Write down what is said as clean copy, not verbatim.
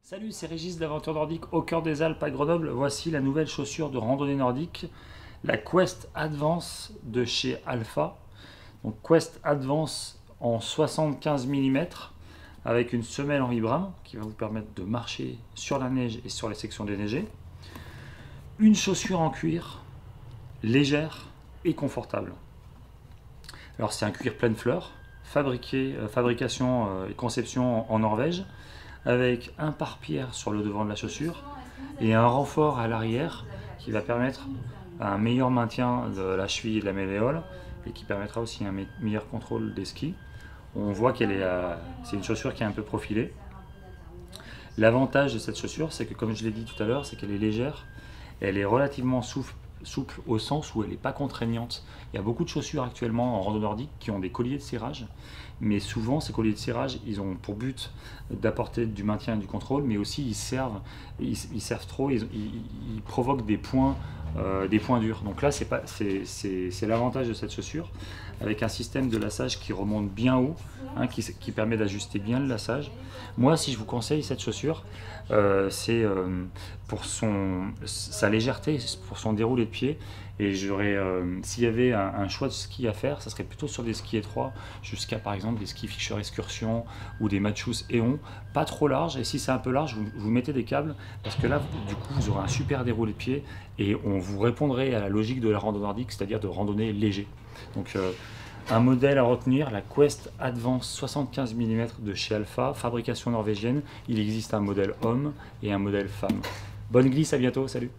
Salut, c'est Régis d'Aventure Nordique au cœur des Alpes à Grenoble. Voici la nouvelle chaussure de randonnée nordique, la Quest Advance de chez Alpha. Donc Quest Advance en 75 mm avec une semelle en vibram qui va vous permettre de marcher sur la neige et sur les sections déneigées. Une chaussure en cuir, légère et confortable. Alors c'est un cuir pleine fleur, fabrication et conception en Norvège, avec un pare-pierre sur le devant de la chaussure et un renfort à l'arrière qui va permettre un meilleur maintien de la cheville et de la malléole et qui permettra aussi un meilleur contrôle des skis. On voit c'est une chaussure qui est un peu profilée. L'avantage de cette chaussure, c'est que comme je l'ai dit tout à l'heure, c'est qu'elle est légère, elle est relativement souple au sens où elle n'est pas contraignante. Il y a beaucoup de chaussures actuellement en rando nordique qui ont des colliers de serrage, mais souvent ces colliers de serrage, ils ont pour but d'apporter du maintien et du contrôle, mais aussi ils servent trop, ils provoquent des points durs. Donc là, c'est l'avantage de cette chaussure, avec un système de lassage qui remonte bien haut, hein, qui permet d'ajuster bien le lassage. Moi, si je vous conseille cette chaussure, c'est pour sa légèreté, pour son déroulé de pied. Et s'il y avait un choix de ski à faire, ça serait plutôt sur des skis étroits, jusqu'à par exemple des skis Fischer Excursion ou des Matchus Eon, pas trop large. Et si c'est un peu large, vous mettez des câbles, parce que là, du coup, vous aurez un super déroulé de pied et on vous répondrait à la logique de la rando nordique, c'est-à-dire de randonnée léger. Donc, un modèle à retenir, la Quest Advance 75 mm de chez Alpha, fabrication norvégienne. Il existe un modèle homme et un modèle femme. Bonne glisse, à bientôt, salut!